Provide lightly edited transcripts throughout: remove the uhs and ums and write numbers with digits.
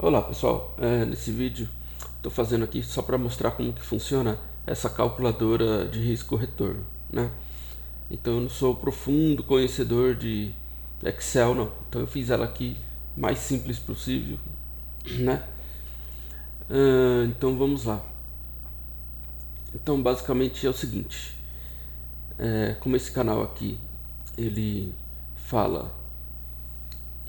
Olá pessoal, nesse vídeo estou fazendo aqui só para mostrar como que funciona essa calculadora de risco-retorno, né? Então eu não sou profundo conhecedor de Excel não, então eu fiz ela aqui mais simples possível, né? Então vamos lá. Então basicamente é o seguinte, como esse canal aqui ele fala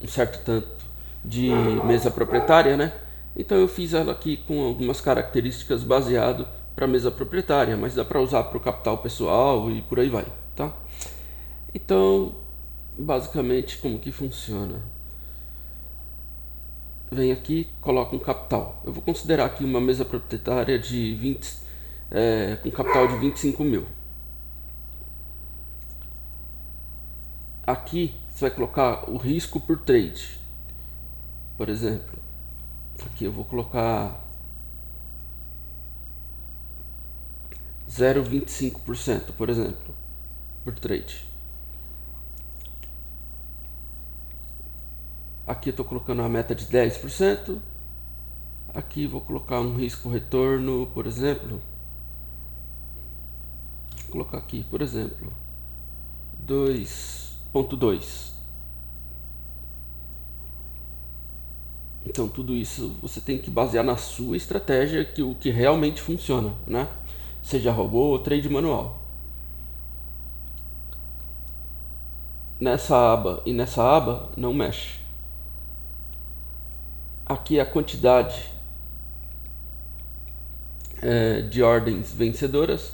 um certo tanto de mesa proprietária, né? Então eu fiz ela aqui com algumas características baseado para mesa proprietária, mas dá para usar para o capital pessoal e por aí vai, tá? Então, basicamente como que funciona? Vem aqui, coloca um capital. Eu vou considerar aqui uma mesa proprietária de 20, com capital de 25 mil. Aqui você vai colocar o risco por trade, por exemplo. Aqui eu vou colocar 0,25%, por exemplo, por trade. Aqui eu estou colocando uma meta de 10%. Aqui vou colocar um risco retorno, por exemplo. Vou colocar aqui, por exemplo, 2,2. Então tudo isso você tem que basear na sua estratégia, que o que realmente funciona, né? Seja robô ou trade manual. Nessa aba e nessa aba não mexe. Aqui a quantidade de ordens vencedoras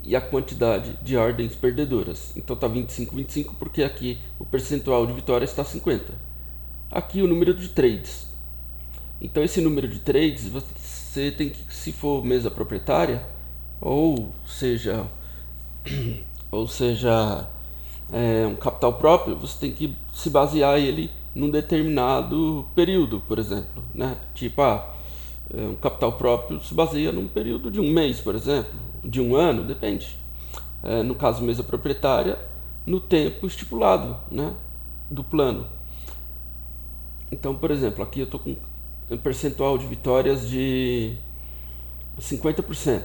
e a quantidade de ordens perdedoras. Então tá 25, 25 porque aqui o percentual de vitória está 50. Aqui o número de trades. Então esse número de trades você tem que, se for mesa proprietária, ou seja, um capital próprio, você tem que se basear ele num determinado período, por exemplo, né? Tipo, um capital próprio se baseia num período de um mês, por exemplo, de um ano, depende. No caso mesa proprietária, no tempo estipulado, né, do plano. Então, por exemplo, aqui eu estou com um percentual de vitórias de 50%.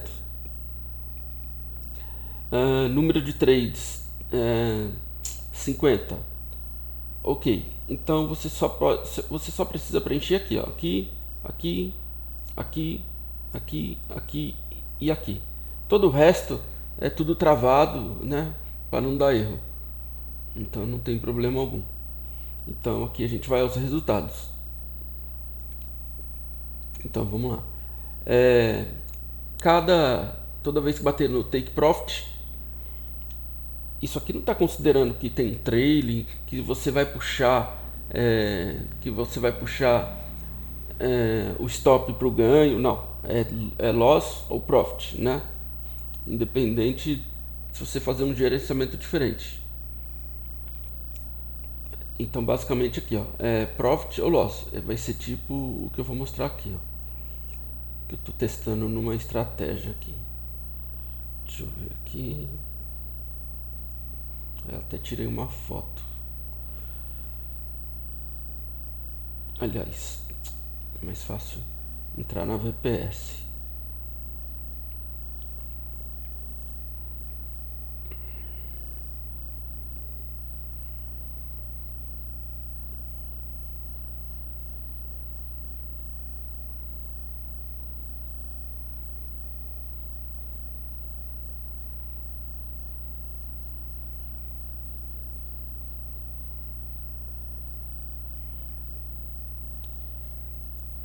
Número de trades 50. Ok, então você só precisa preencher aqui, ó, aqui, aqui, aqui, aqui, aqui e aqui. Todo o resto é tudo travado, né, para não dar erro. Então não tem problema algum. Então aqui a gente vai aos resultados. Então vamos lá. Toda vez que bater no take profit, isso aqui não está considerando que tem trailing, que você vai puxar, o stop para o ganho, não. É loss ou profit, né? Independente se você fazer um gerenciamento diferente. Então basicamente aqui, ó, profit ou loss, vai ser tipo o que eu vou mostrar aqui, ó, que eu estou testando numa estratégia aqui. Deixa eu ver aqui. Eu até tirei uma foto. Aliás, é mais fácil entrar na VPS.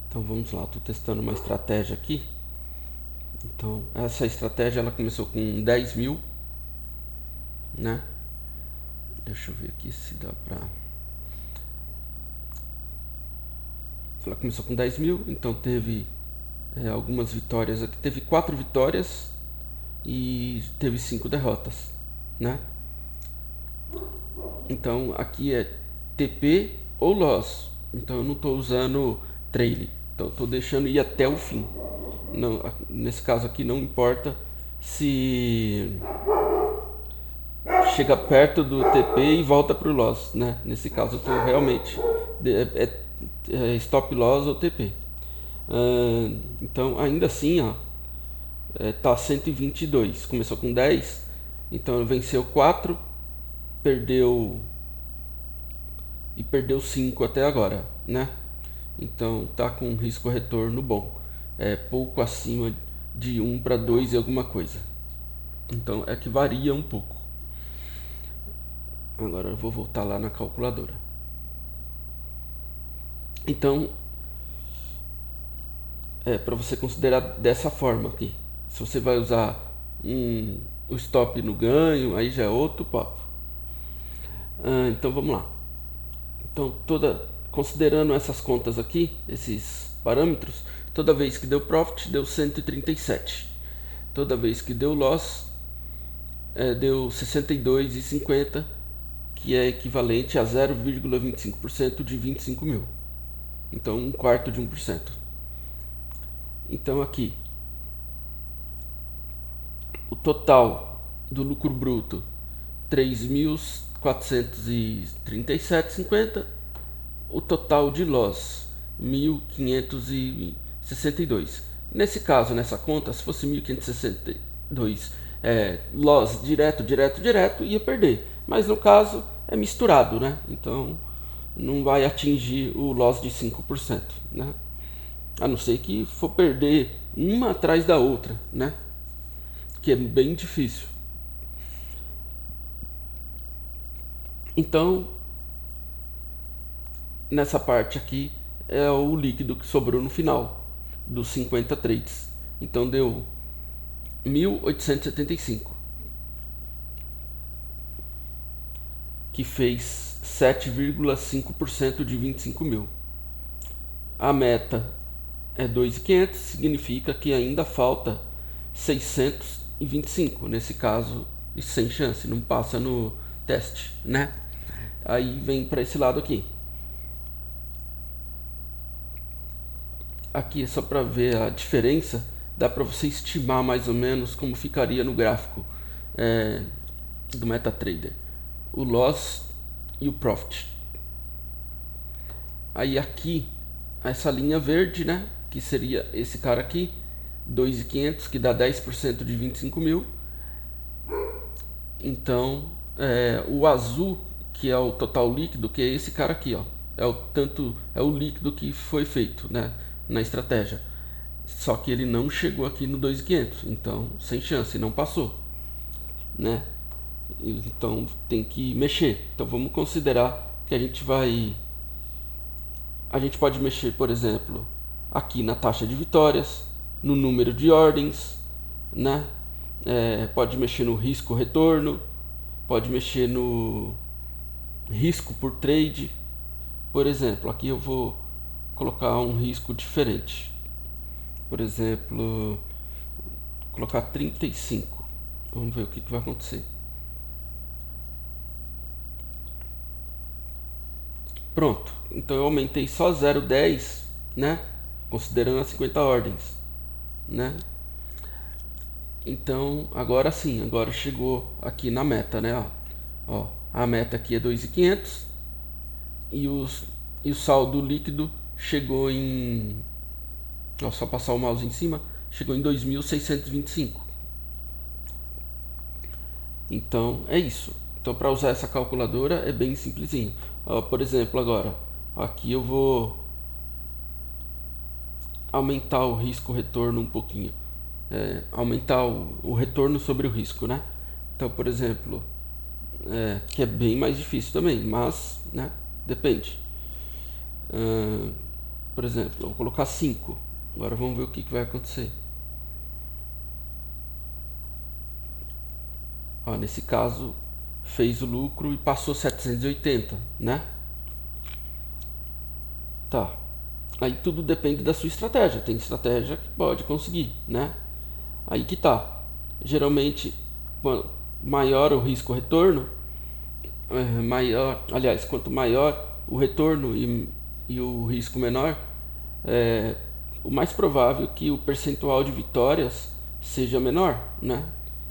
Então vamos lá, estou testando uma estratégia aqui. Então essa estratégia ela começou com 10 mil, né? Deixa eu ver aqui se dá pra... Ela começou com 10 mil, então teve algumas vitórias aqui. Teve 4 vitórias e teve 5 derrotas, né? Então aqui é TP ou loss. Então eu não estou usando trailing. Então estou deixando ir até o fim. Não, nesse caso aqui não importa se chega perto do TP e volta para o loss, né? Nesse caso eu estou realmente stop loss ou TP. Então ainda assim, ó, tá 122, começou com 10, então venceu 4, perdeu 5 até agora, né? Então tá com um risco retorno bom, pouco acima de 1 para 2 e alguma coisa. Então é que varia um pouco. Agora eu vou voltar lá na calculadora. Então para você considerar dessa forma aqui. Se você vai usar o stop no ganho, aí já é outro papo. Então vamos lá. Então considerando essas contas aqui, esses parâmetros, toda vez que deu profit deu 137. Toda vez que deu loss deu 62,50, que é equivalente a 0,25% de 25 mil. Então um quarto de 1%. Então aqui o total do lucro bruto 3.437,50, o total de loss 1.562. Nesse caso, nessa conta, se fosse 1.562 loss direto, ia perder. Mas no caso é misturado, né? Então não vai atingir o loss de 5%, né? A não ser que for perder uma atrás da outra, né? Que é bem difícil. Então, nessa parte aqui é o líquido que sobrou no final dos 50 trades. Então deu 1.875, que fez 7,5% de 25 mil. A meta é 2.500, significa que ainda falta 625, nesse caso sem chance, não passa no teste, né? Aí vem para esse lado aqui. Aqui é só para ver a diferença, dá para você estimar mais ou menos como ficaria no gráfico do MetaTrader, o loss e o profit. Aí aqui, essa linha verde, né, que seria esse cara aqui, 2.500, que dá 10% de 25 mil. Então, o azul, que é o total líquido, que é esse cara aqui, ó, é o líquido que foi feito, né, na estratégia. Só que ele não chegou aqui no 2.500, então sem chance, não passou, né? Então tem que mexer. Então vamos considerar que a gente pode mexer, por exemplo, aqui na taxa de vitórias, no número de ordens, né? Pode mexer no risco retorno, pode mexer no risco por trade. Por exemplo, aqui eu vou colocar um risco diferente. Por exemplo, colocar 35. Vamos ver o que vai acontecer. Pronto. Então eu aumentei só 0,10, né? Considerando as 50 ordens, né? Então agora sim, agora chegou aqui na meta, né? Ó, a meta aqui é 2.500 e o saldo líquido chegou em, só passar o mouse em cima, chegou em 2.625. Então é isso. Então para usar essa calculadora é bem simplesinho. Por exemplo, agora aqui eu vou aumentar o risco retorno um pouquinho, aumentar o retorno sobre o risco, né? Então, por exemplo, que é bem mais difícil também, mas, né, depende. Por exemplo, eu vou colocar 5. Agora vamos ver o que vai acontecer. Nesse caso fez o lucro e passou 780, né? Tá. Aí tudo depende da sua estratégia. Tem estratégia que pode conseguir, né? Aí que tá. Geralmente, maior o risco retorno, quanto maior o retorno e o risco menor, o mais provável que o percentual de vitórias seja menor, né?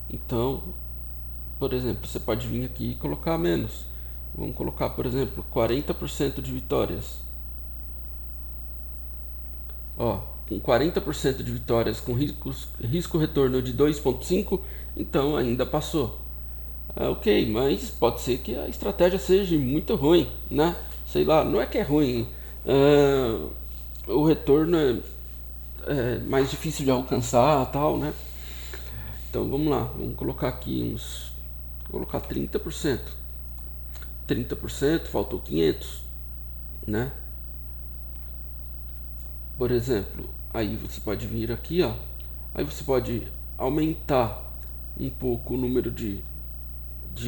Então, por exemplo, você pode vir aqui e colocar menos. Vamos colocar, por exemplo, 40% de vitórias. Ó, com 40% de vitórias com risco-retorno de 2,5, então ainda passou. Ok, mas pode ser que a estratégia seja muito ruim, né? Sei lá, não é que é ruim. O retorno é mais difícil de alcançar, tal, né? Então vamos lá, vamos colocar aqui uns, vou colocar 30%. 30%, faltou 500, né? Por exemplo, aí você pode vir aqui, ó. Aí você pode aumentar um pouco o número de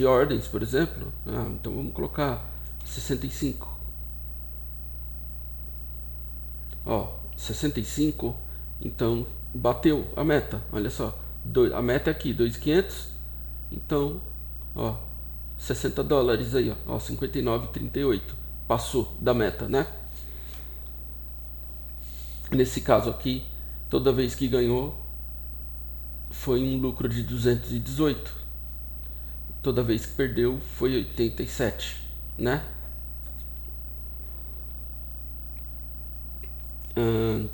ordens, por exemplo. Então vamos colocar 65. Ó, 65, então bateu a meta. Olha só, a meta é aqui, 2.500. Então, ó, $60 aí, ó, 59,38. Passou da meta, né? Nesse caso aqui, toda vez que ganhou, foi um lucro de 218. Toda vez que perdeu, foi 87, né?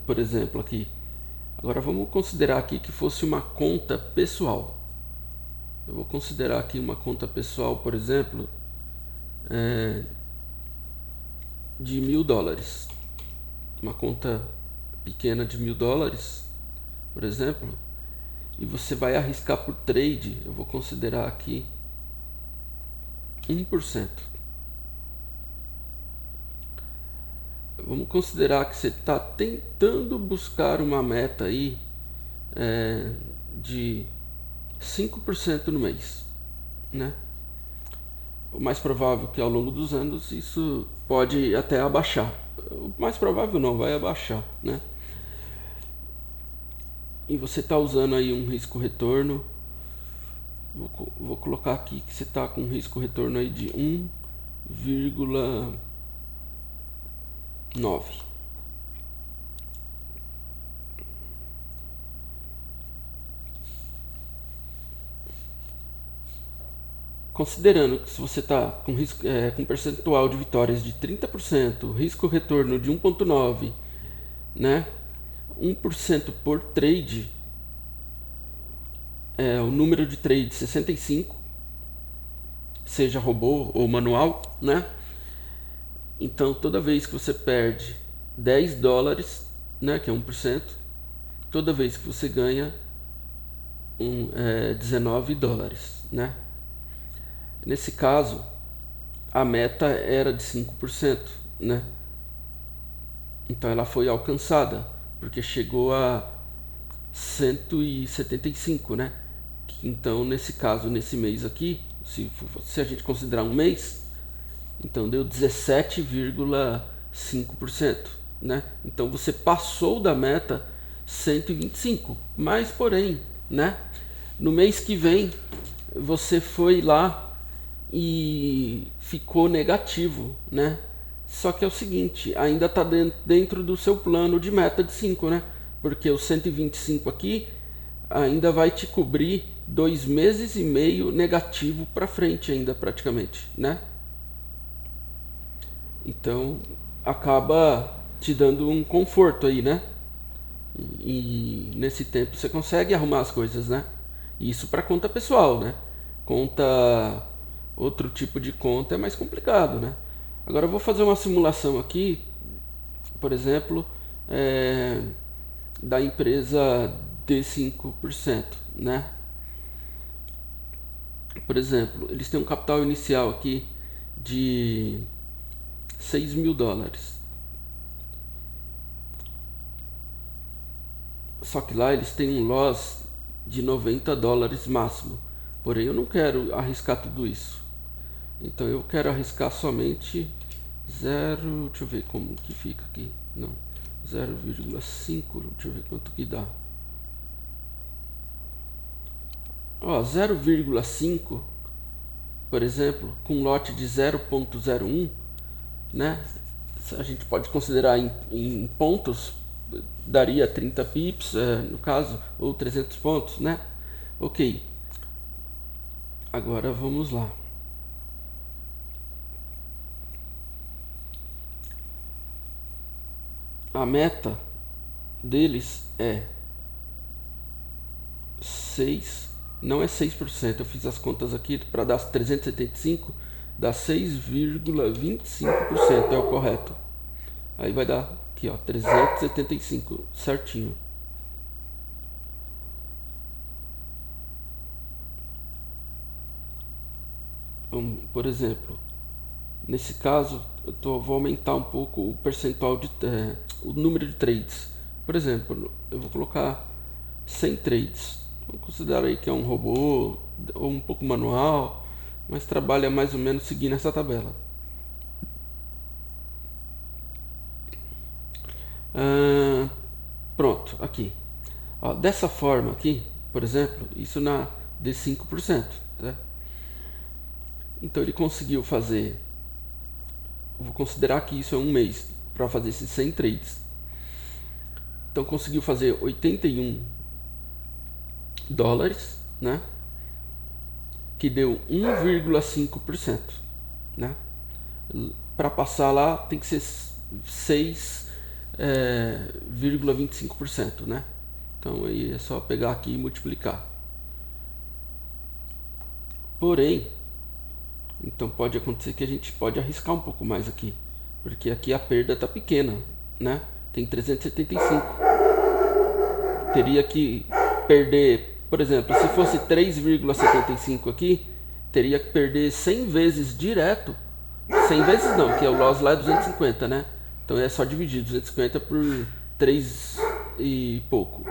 Por exemplo, aqui. Agora vamos considerar aqui que fosse uma conta pessoal. Eu vou considerar aqui uma conta pessoal, por exemplo, de $1.000. Uma conta pequena de $1.000, por exemplo. E você vai arriscar por trade. Eu vou considerar aqui 1%. Vamos considerar que você está tentando buscar uma meta aí de 5% no mês, né? O mais provável é que ao longo dos anos isso pode até abaixar. O mais provável não, vai abaixar, né? E você está usando aí um risco-retorno. Vou colocar aqui que você está com um risco-retorno aí de 1,9. Considerando que se você está com com percentual de vitórias de 30%, risco-retorno de 1,9, né? 1% por trade, o número de trade 65, seja robô ou manual, né? Então toda vez que você perde $10, né, que é 1%, toda vez que você ganha $19, né? Nesse caso, a meta era de 5%, né? Então ela foi alcançada, porque chegou a 175, né? Então nesse caso, nesse mês aqui, se a gente considerar um mês, então deu 17,5%, né? Então você passou da meta 125, mas porém, né? No mês que vem você foi lá e ficou negativo, né? Só que é o seguinte, ainda está dentro do seu plano de meta de 5, né? Porque o 125 aqui ainda vai te cobrir 2 meses e meio negativo para frente ainda praticamente, né? Então acaba te dando um conforto aí, né? E nesse tempo você consegue arrumar as coisas, né? Isso para conta pessoal, né? Conta, outro tipo de conta é mais complicado, né? Agora eu vou fazer uma simulação aqui, por exemplo, da empresa D5%, né? Por exemplo, eles têm um capital inicial aqui de $6.000. Só que lá eles têm um loss de $90 máximo. Porém, eu não quero arriscar tudo isso. Então eu quero arriscar somente 0, deixa eu ver como que fica aqui. Não, 0,5, deixa eu ver quanto que dá. Ó, 0,5, por exemplo, com um lote de 0,01, né? A gente pode considerar em pontos, daria 30 pips, no caso, ou 300 pontos, né? Ok. Agora vamos lá. A meta deles é 6, não é 6%, eu fiz as contas aqui para dar 375, dá 6,25%, é o correto. Aí vai dar aqui, ó, 375, certinho. Por exemplo, nesse caso, vou aumentar um pouco o percentual o número de trades. Por exemplo, eu vou colocar 100 trades. Vou considerar aí que é um robô ou um pouco manual, mas trabalha mais ou menos seguindo essa tabela. Pronto, aqui. Ó, dessa forma aqui, por exemplo, isso na de 5%. Tá? Então ele conseguiu fazer, vou considerar que isso é um mês para fazer esses 100 trades. Então conseguiu fazer 81 dólares, né? Que deu 1,5%, né? Para passar lá tem que ser 6,25%, né? Então aí é só pegar aqui e multiplicar. Porém, então pode acontecer que a gente pode arriscar um pouco mais aqui, porque aqui a perda está pequena, né? Tem 375. Teria que perder, por exemplo, se fosse 3,75 aqui, teria que perder 100 vezes direto. 100 vezes não, que é o loss lá é 250, né? Então é só dividir 250 por 3 e pouco.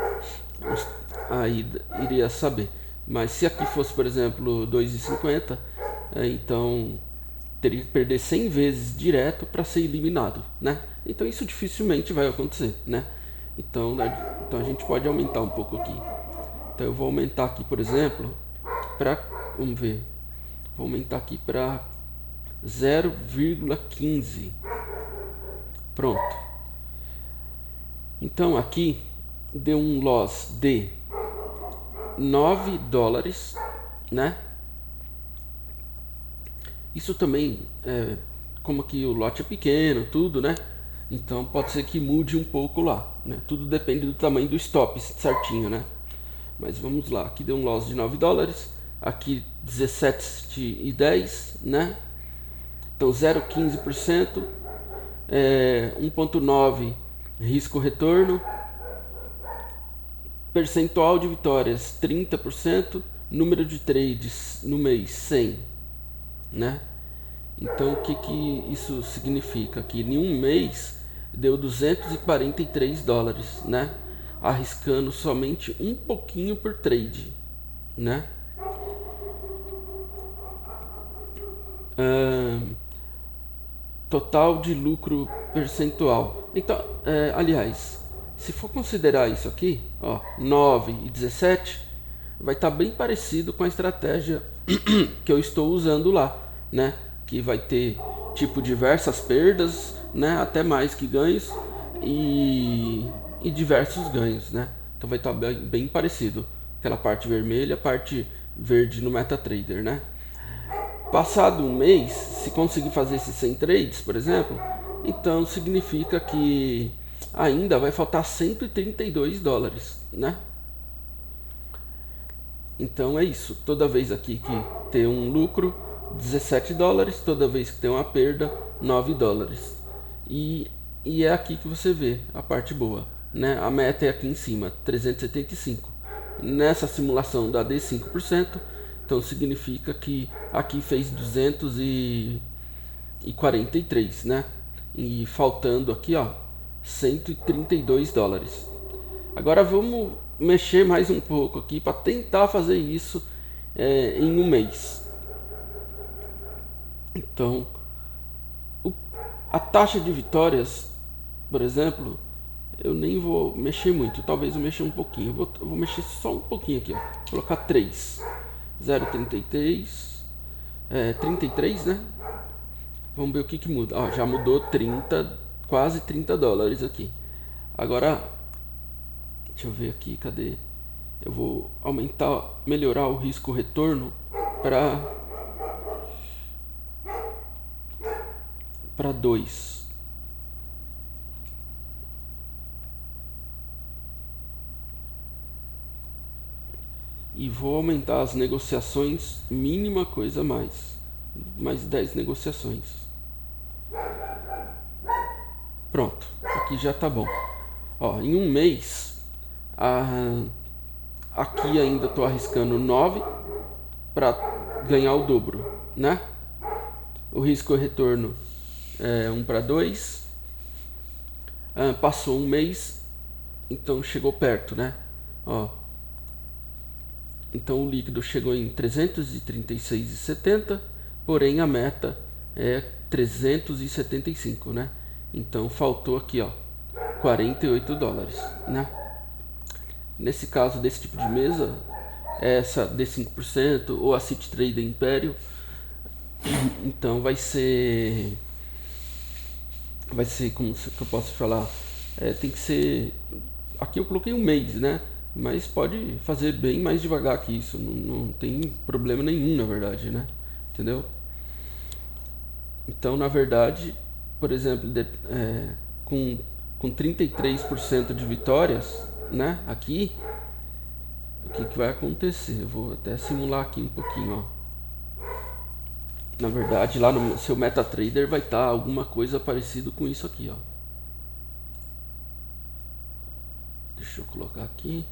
Aí iria saber. Mas se aqui fosse, por exemplo, 2,50, então teria que perder 100 vezes direto para ser eliminado, né? Então isso dificilmente vai acontecer, né? Então a gente pode aumentar um pouco aqui. Então eu vou aumentar aqui, por exemplo, para, vamos ver, vou aumentar aqui para 0,15. Pronto. Então aqui deu um loss de 9 dólares, né? Isso também, como aqui o lote é pequeno, tudo, né? Então pode ser que mude um pouco lá, né? Tudo depende do tamanho do stop certinho, né? Mas vamos lá, aqui deu um loss de 9 dólares, aqui 17,10, né? Então 0,15%, 1,9 risco retorno, percentual de vitórias 30%, número de trades no mês 100, né? Então o que isso significa? Que em um mês deu 243 dólares, né? Arriscando somente um pouquinho por trade, né? Total de lucro percentual. Então, aliás, se for considerar isso aqui, ó, 9 e 17, vai estar bem parecido com a estratégia que eu estou usando lá, né? Que vai ter tipo diversas perdas, né? Até mais que ganhos e diversos ganhos, né? Então vai estar bem parecido. Aquela parte vermelha, a parte verde no MetaTrader, né? Passado um mês, se conseguir fazer esses 100 trades, por exemplo, então significa que ainda vai faltar 132 dólares, né? Então é isso. Toda vez aqui que tem um lucro, 17 dólares. Toda vez que tem uma perda, 9 dólares. E é aqui que você vê a parte boa, né? A meta é aqui em cima, 375. Nessa simulação dá de 5%. Então significa que aqui fez 243, né? E faltando aqui, ó, 132 dólares. Agora vamos mexer mais um pouco aqui para tentar fazer isso em um mês. Então, a taxa de vitórias, por exemplo, eu nem vou mexer muito. Talvez eu mexa um pouquinho. Eu vou mexer só um pouquinho aqui, ó. Vou colocar 3. 0,33. 33, né? Vamos ver o que muda. Ó, já mudou 30, quase 30 dólares aqui. Agora, deixa eu ver aqui, cadê? Eu vou aumentar, melhorar o risco retorno para 2. e vou aumentar as negociações, mínima coisa mais 10 negociações. Pronto, aqui já tá bom. Ó, em um mês, aqui ainda estou arriscando 9 para ganhar o dobro, né? O risco e retorno é 1 para 2. Passou um mês, então chegou perto, né? Ó, então o líquido chegou em 336,70, porém a meta é 375, né? Então faltou aqui, ó, 48 dólares, né? Nesse caso desse tipo de mesa, essa D5% ou a City Trader Império, então vai ser como que eu posso falar, tem que ser, aqui eu coloquei um mês, né? Mas pode fazer bem mais devagar que isso, não tem problema nenhum, na verdade, né? Entendeu? Então, na verdade, por exemplo, com 33% de vitórias, né? Aqui, o que vai acontecer? Eu vou até simular aqui um pouquinho, ó. Na verdade, lá no seu MetaTrader vai estar alguma coisa parecida com isso aqui, ó. Deixa eu colocar aqui.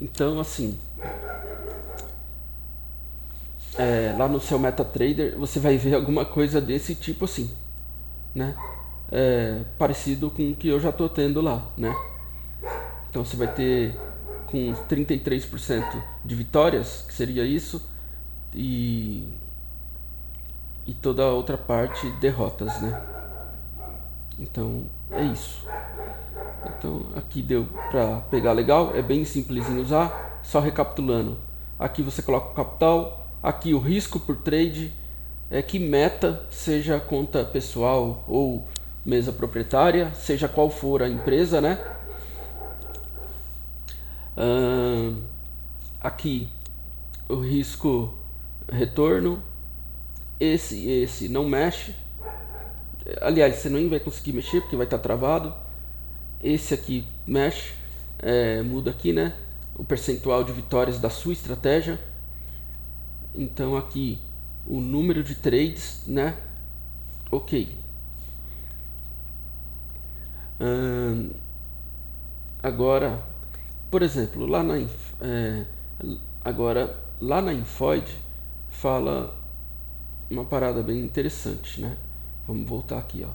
Então, assim, lá no seu MetaTrader você vai ver alguma coisa desse tipo assim, né? Parecido com o que eu já estou tendo lá, né? Então você vai ter com 33% de vitórias, que seria isso, e toda a outra parte derrotas, né? Então é isso. Então aqui deu para pegar legal, é bem simplesinho usar. Só recapitulando, aqui você coloca o capital, aqui o risco por trade, que meta, seja conta pessoal ou mesa proprietária, seja qual for a empresa, né? Aqui o risco retorno, esse não mexe, aliás, você nem vai conseguir mexer porque vai estar travado. Esse aqui mexe, muda aqui, né? O percentual de vitórias da sua estratégia. Então aqui o número de trades, né? Ok. Agora, por exemplo, lá na Infoid fala uma parada bem interessante, né? Vamos voltar aqui, ó.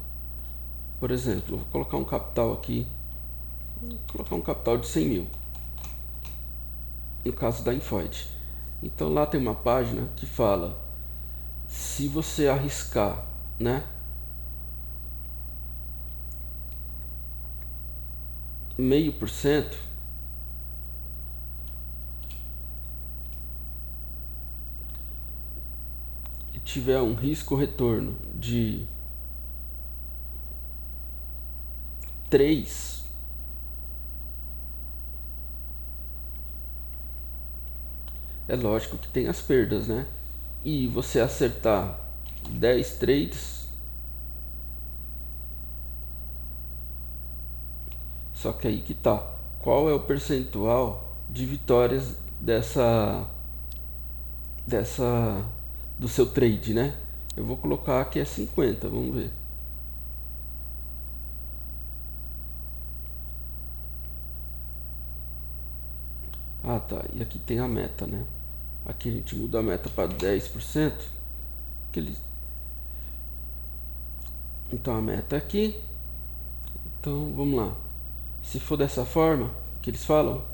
Por exemplo, vou colocar um capital aqui, vou colocar um capital de 100 mil, no caso da Infoid. Então lá tem uma página que fala, se você arriscar, né, 0,5%, e tiver um risco retorno de 3, é lógico que tem as perdas, né? E você acertar 10 trades, só que aí que tá, qual é o percentual de vitórias do seu trade, né? Eu vou colocar que é 50, vamos ver. Ah, tá, e aqui tem a meta, né? Aqui a gente muda a meta para 10%. Então a meta é aqui. Então vamos lá. Se for dessa forma que eles falam,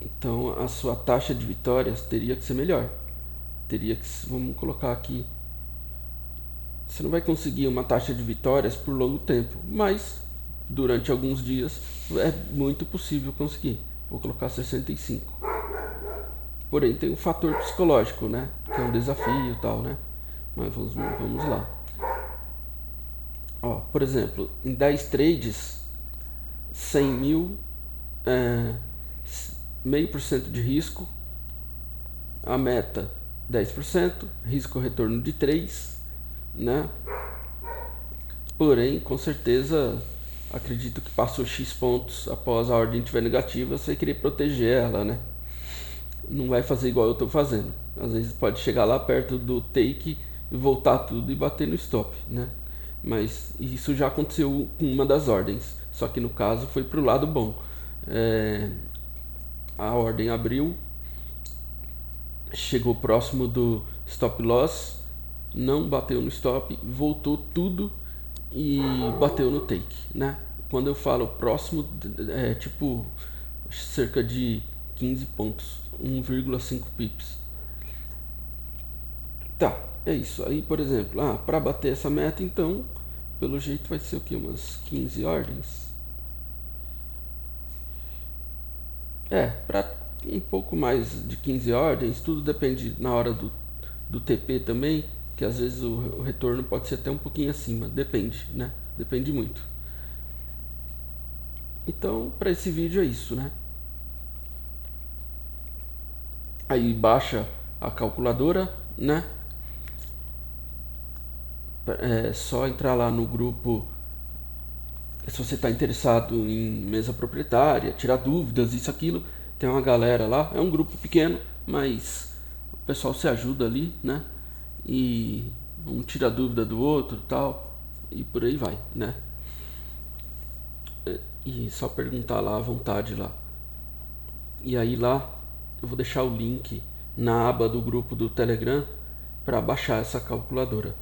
Então a sua taxa de vitórias teria que ser melhor. Teria que, vamos colocar aqui, você não vai conseguir uma taxa de vitórias por longo tempo, mas durante alguns dias é muito possível conseguir. Vou colocar 65. Porém tem um fator psicológico, né? Que é um desafio e tal, né? Mas vamos lá. Ó, por exemplo, em 10 trades, 100 mil, 0,5% de risco, a meta 10%, risco retorno de 3%, né? Porém, com certeza, acredito que passou X pontos após a ordem estiver negativa, você vai querer proteger ela, né? Não vai fazer igual eu estou fazendo. Às vezes pode chegar lá perto do take e voltar tudo e bater no stop, né? Mas isso já aconteceu com uma das ordens, só que no caso foi pro lado bom. A ordem abriu, chegou próximo do stop loss, não bateu no stop, voltou tudo e bateu no take, né? Quando eu falo próximo, é tipo cerca de 15 pontos, 1,5 pips. Tá, é isso. Aí, por exemplo, para bater essa meta, então, pelo jeito vai ser o que? Umas 15 ordens? Para um pouco mais de 15 ordens, tudo depende na hora do TP também, que às vezes o retorno pode ser até um pouquinho acima, depende, né? Depende muito. Então, para esse vídeo é isso, né? Aí baixa a calculadora, né? É só entrar lá no grupo se você está interessado em mesa proprietária, tirar dúvidas, isso, aquilo. Tem uma galera lá, é um grupo pequeno, mas o pessoal se ajuda ali, né? E um tira dúvida do outro, tal, e por aí vai, né? E só perguntar lá à vontade lá. E aí lá eu vou deixar o link na aba do grupo do Telegram para baixar essa calculadora.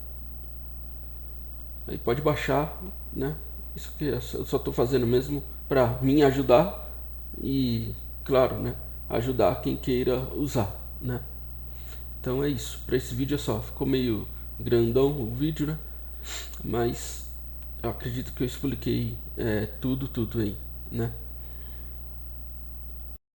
Aí pode baixar, né? Isso que eu só estou fazendo mesmo para me ajudar e, claro, né? Ajudar quem queira usar, né? Então é isso. Para esse vídeo é só. Ficou meio grandão o vídeo, né? Mas eu acredito que eu expliquei tudo aí, né?